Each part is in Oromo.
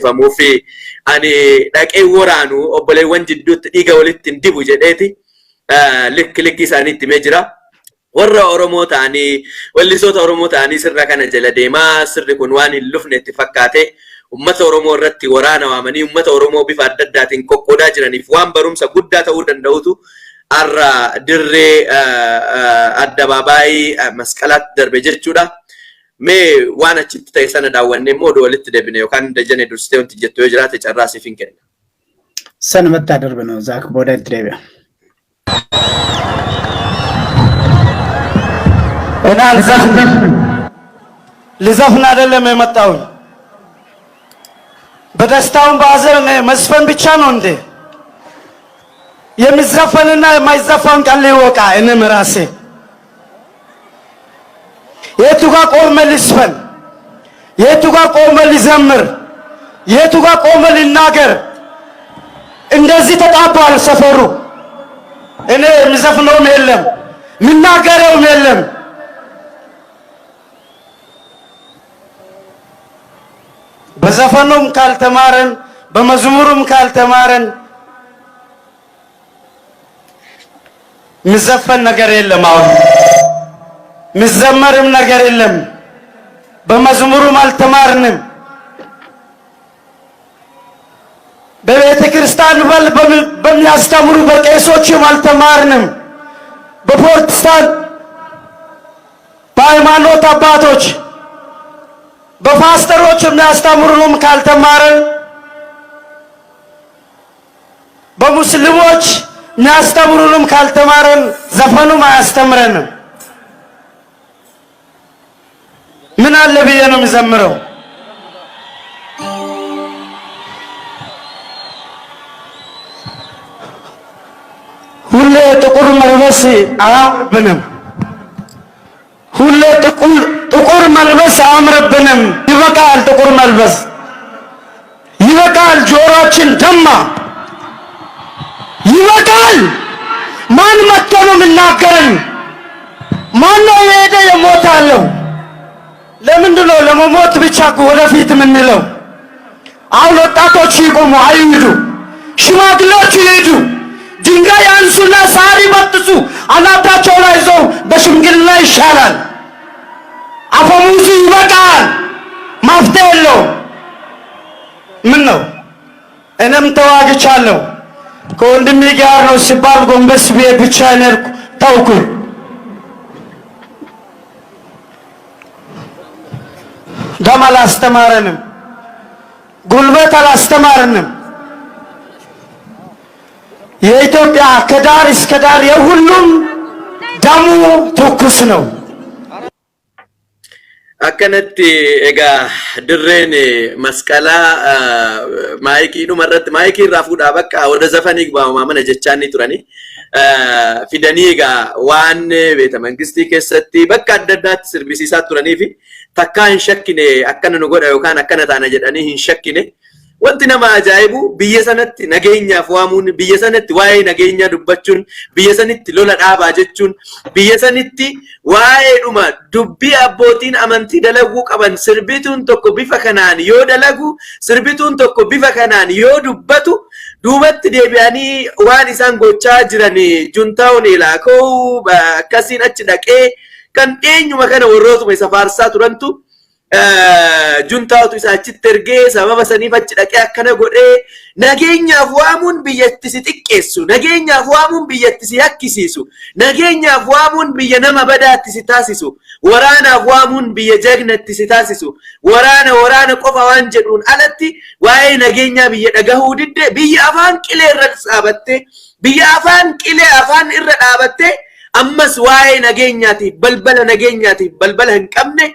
famufi ani dhaqee waraanu obboleewwan jidduutti dhiiga walitti dibu jedheeti likki isaaniitti mee jira warra Oromoo ta'anii wallisoota Oromoo ta'anii sirra kana jala deemaa sirri kun waan hin lufne itti fakkaate ummata Oromoo irratti waraana waamanii ummata Oromoo bifa adda addaatiin qoqqoodaa jiraniif waan barumsa guddaa ta'uu danda'utu arra dirree addabaabaayii masqalaatti darbe jechuudha. Mee waan achitti ta'e sana daawwannee immoo walitti deebine yookaan Dajane dursitee wanti jettu yoo jiraate carraa siif hin kenna. Sanumatti darbe no zaak booda itti deebi'a. أنا لزفنا አይደለም የመጣው በደስታውን ባዘን መስፈን ብቻ ነው እንዴ የሚዘፈንና የማይዘፈን ቃል ይወቃ እኔም ራሴ የቱ ጋር ቆመ ልስፈን የቱ ጋር ቆመ ልዘምር የቱ ጋር ቆመ ልናገር እንደዚህ ተጣባል ሰፈሩ እኔ የሚዘፍነውም የለም ምናገረውም የለም በዘፈኑም ካልተማረን በመዝሙሩም ካልተማረን ምዘፈን ነገር የለም አሁን ምዘመርም ነገር የለም በመዝሙሩም አልተማርንም በቤተ ክርስቲያን በሚያስተምሩ በቄሶችም አልተማርንም በፕሮቴስታንት በሃይማኖት አባቶች በፓስተሮች የሚያስተምሩንም ካልተማረን በሙስሊሞች የሚያስተምሩንም ካልተማረን ዘፈኑም አያስተምረንም ምን አለ ብዬ ነው የሚዘምረው ሁሌ ጥቁር መልበስ አያምርብንም ሁሌ ጥቁር መልበስ አያምርብንም ይበቃል ጥቁር መልበስ ይበቃል ጆሮአችን ደማ ይበቃል ማን መጥቶ ነው የሚናገረን ማን ነው የሄደ የሞታለው ለምንድን ነው ለመሞት ብቻ ወደፊት የምንለው አሁን ወጣቶች ይቆሙ አይሂዱ ሽማግሌዎች ይሄዱ ድንጋይ አንሱና ሳር ይበጥሱ አናታቸው ላይ ይዘው በሽምግልና ይሻላል አፈሙዙ ይበቃል መፍትሄ የለውም ምን ነው እኔም ተዋግቻለሁ ከወንድሜ ጋር ነው ሲባል ጎንበስ ብዬ ብቻዬን ተውኩኝ ደም አላስተማረንም ጉልበት አላስተማረንም የኢትዮጵያ ከዳር እስከ ዳር የሁሉም ደሙ ትኩስ ነው akkanatti egaa dirreen masqalaa maayikii dhumarratti maayikii irraa fuudhaa bakka wada zafanii baama mana jechaanni turani fidanii egaa waan beeta mangistii keessatti bakka adda addaatti sirbisiisaa turanii fi takkaa hin shakkine akkana nu godha yookaan akkana taana jedhanii hin shakkine wanti nama ajaa'ibu biyya sanatti nageenyaaf waamuun biyya sanatti waa'ee nageenyaa dubbachuun biyya sanatti lola dhaabaa jechuun biyya sanatti waa'ee dhuma dubbii abbootiin amantii dalaguu qaban sirbituun tokko bifa kanaan yoo dalagu sirbituun tokko bifa kanaan yoo dubbatu duubatti deebi'anii waan isaan gochaa jiran juntaa'uun ilaakoo akkasiin achi dhaqee kan eenyuma kana warrootuma isa faarsaa turantu juntaatu isa achitti ergee sababa saniif achi dhaqee akkana godhee nageenyaaf waamuun biyyatti si xiqqeessu nageenyaaf waamuun biyyatti si hakkisiisu nageenyaaf waamuun biyya nama badaatti si taasisu waraanaaf waamuun biyya jagnatti si taasisu waraana qofa waan jedhuun alatti waa'ee nageenyaa biyya dhagahuu didde biyya afaan qilee irra dhaabatte biyya afaan qilee afaan irra dhaabatte ammas waa'ee nageenyaatiif balbala hin qabne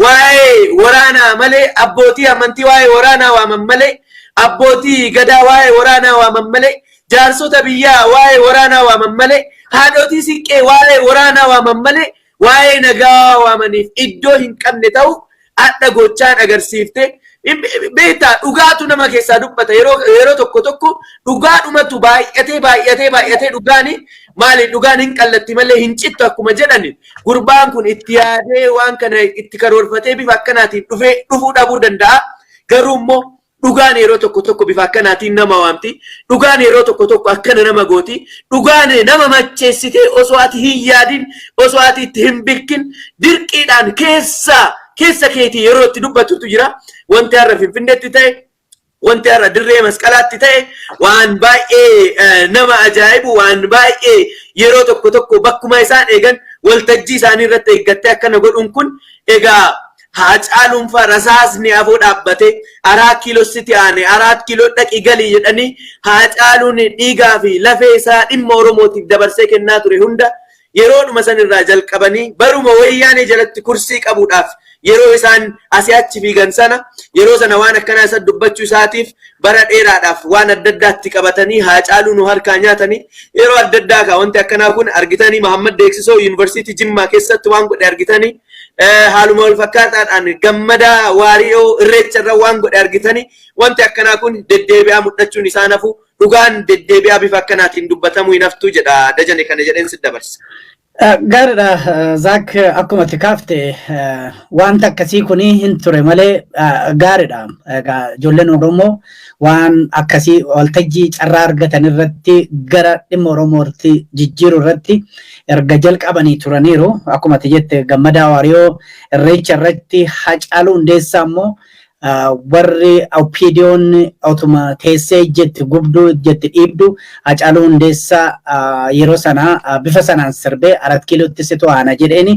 waa'ee waraanaa malee abbootii amantii waa'ee waraanaa waaman malee abbootii gadaa waa'ee waraanaa waaman malee jaarsota biyyaa waa'ee waraanaa waaman malee haadhotii siqqee waa'ee waraanaa waaman malee waa'ee nagaa waamaniif iddoo hin qabne ta'u adda gochaan agarsiifte beeta dhugaatu nama keessaa dubbata yeroo tokko dhugaadhumatu baay'atee dhugaani maali dhugaan hin qallatti malee hin cittu akkuma jedhani gurbaan kun itti yaadee waan kana itti karoorfatee bifa akkanaatiin dhufuu dhabuu danda'a garuu immoo dhugaan yeroo tokko bifa akkanaatiin nama waamti dhugaan yeroo tokko akkana nama gooti dhugaan nama macheessitee osoo ati hin yaadin osoo ati itti hin bilkin dirqiidhaan keessa keetii yeroo itti dubbatutu jira wanti har'a Finfinneetti ta'e wanti har'a dirree masqalaatti ta'e waan baay'ee nama ajaa'ibu waan baay'ee yeroo tokko bakkuma isaan eegan waltajjii isaanii irratti eeggattee akkana godhuun kun egaa Haacaaluun fa rasaasni afoo dhaabbate 4 kiiloo sitti aane 4 kiiloo dhaqi galii jedhanii Haacaaluun dhiigaa fi lafee isaa dhimma Oromootiif dabarsee kennaa ture hunda yeroodhuma san irraa jalqabanii baruma wayyaanee jalatti kursii qabuudhaaf yeroo isaan asii achi fiigan sana yeroo sana waan akkanaa isa dubbachuu isaatiif bara dheeraadhaaf waan adda addaatti qabatanii Haacaaluun harkaa nyaatanii yeroo adda addaa ka wanti akkanaa kun argitanii Mahammad Deeksisoo Yuunivarsiitii Jimmaa keessatti waan godhe argitanii haaluma wal fakkaataadhaan Gammadaa Waariyoo Irreecharra waan godhe argitanii wanti akkanaa kun deddeebi'aa mul'achuun isaan hafu dhugaan deddeebi'aa bifa akkanaatiin dubbatamuu hin haftu jedha Dajane kana jedheen si dabarsa. Gaariidha Zaak akkuma ati kaafte wanta akkasii kuni hin ture malee gaariidha. Ijoolleen Oromoo waan akkasii waltajjii carraa argatan irratti gara dhimma Oromootti jijjiiruu irratti erga jalqabanii turaniiru. Akkuma ati jette Gammadaa Waariyoo Irreecha irratti Haacaaluu Hundeessaa immoo warri OPDO'n automa teessee jetti gubduu jetti dhiibdu Haacaaluu Hundeessaa yeroo sana bifa sanaan sirbee 4 kiilootti situ aana jedheeni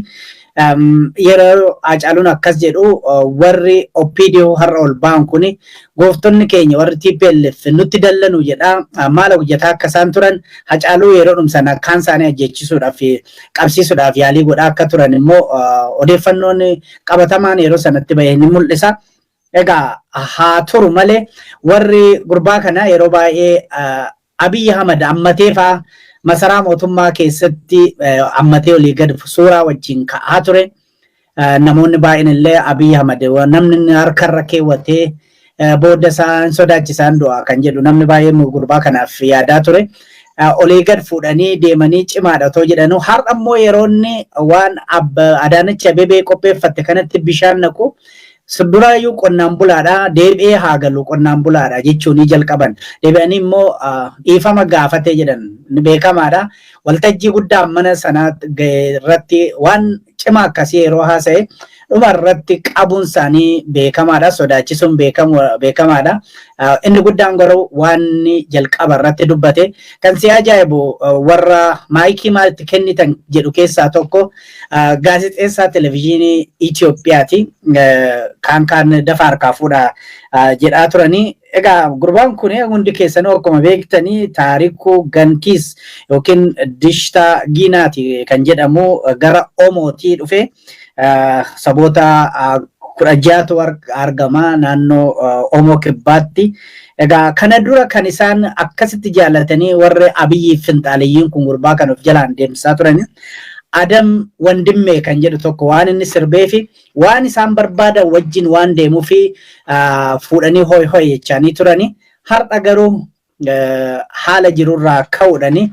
yeroo Haacaaluun akkas jedhu warri OPDO har'a ol ba'an kuni gooftonni keenya warri TPLF nutti dallanu jedha maal hojjetaa akka isaan turan Haacaaluu yeroo dhumsan akkaan isaanii ajjeechisuudhaaf qabsiisuudhaaf yaalii godhaa akka turan immoo odeeffannoon qabatamaan yeroo sanatti bahee ni mul'isa. Egaa haa turu malee warri gurbaa kana yeroo baay'ee Abiy Ahmad ammatee fa'aa masaraa mootummaa keessatti ammatee olii gad suuraa wajjin ka'aa ture. Namoonni baay'een illee Abiy Ahmad namni harkarra keewwatee booda isaan sodaachisaan du'a kan jedhu namni baay'een gurbaa kanaaf yaadaa ture. Olii gad fuudhanii deemanii cimaadha otoo jedhanu har'a immoo yeroonni waan Adaanech Abeebee qopheeffatte kanatti bishaan naqu. Suduraayyuu qonnaan bulaadha deebi'ee haa galu qonnaan bulaadha jechuun jalqaban deebi'anii immoo dhiifama gaafatee jedhan ni beekamaadha waltajjii guddaa mana sanaa irratti waan cimaa akkasii yeroo haasa'e dhuma irratti qabuun isaanii beekamaadha sodaachisuun beekamaadha inni guddaan garuu waan jalqaba irratti dubbate kan si ajaa'ibu warra maayikii maalitti kennitan jedhu keessaa tokko gaazexeessaa televezyiinii Itoophiyaati kan dafa harkaa fuudha jedhaa turanii. Egaa gurbaan kun hundi keessanuu akkuma beektanii Taarikuu Gankiis yookiin Dishtaa Giinaati kan jedhamu gara Omootii dhufe saboota 16tu argama naannoo Omoo Kibbaatti. Egaa kana dura kan isaan akkasitti jaallatanii warri Abiyyi Finxaaliyyiin kun gurbaa kan of jalaan deemsisaa turani. Adam Wandimmee kan jedhu tokko waan inni sirbee fi waan isaan barbaadan wajjin waan deemuu fi fuudhanii hoy jechaanii turani. Har'a garuu haala jirurraa ka'uudhani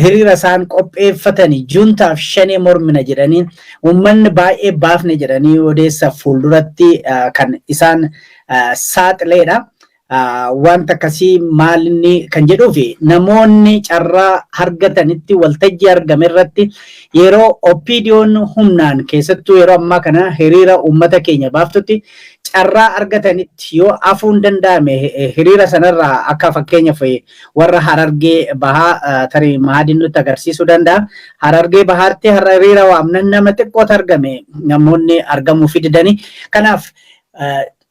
hiriira isaan qopheeffatanii juntaaf shanee mormina jedhanii uummanni baay'ee baafne jedhanii odeessa fuulduratti kan isaan saaxileedha. Wanta akkasii maalinni kan jedhuufi namoonni carraa argatanitti waltajjii argame irratti yeroo OPDO'n humnaan keessattuu yeroo ammaa kana hiriira uummata keenya baaftutti carraa argatanitti yoo afuun danda'ame hiriira sanarraa akka fakkeenyaaf warra Harargee bahaa tarii maadiin nutti agarsiisuu danda'a. Harargee bahaatti hiriira waamnan nama xiqqootu argame namoonni argamuu fi didanii kanaaf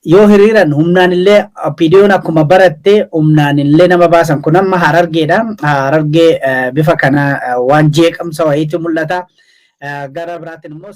yoo hiriiran humnaan illee OPDO'n akkuma baratte humnaan illee nama baasan kun amma Harargeedha. Harargee bifa kana waan jeeqamsa wayiitu mul'ata. Gara biraatiin immoo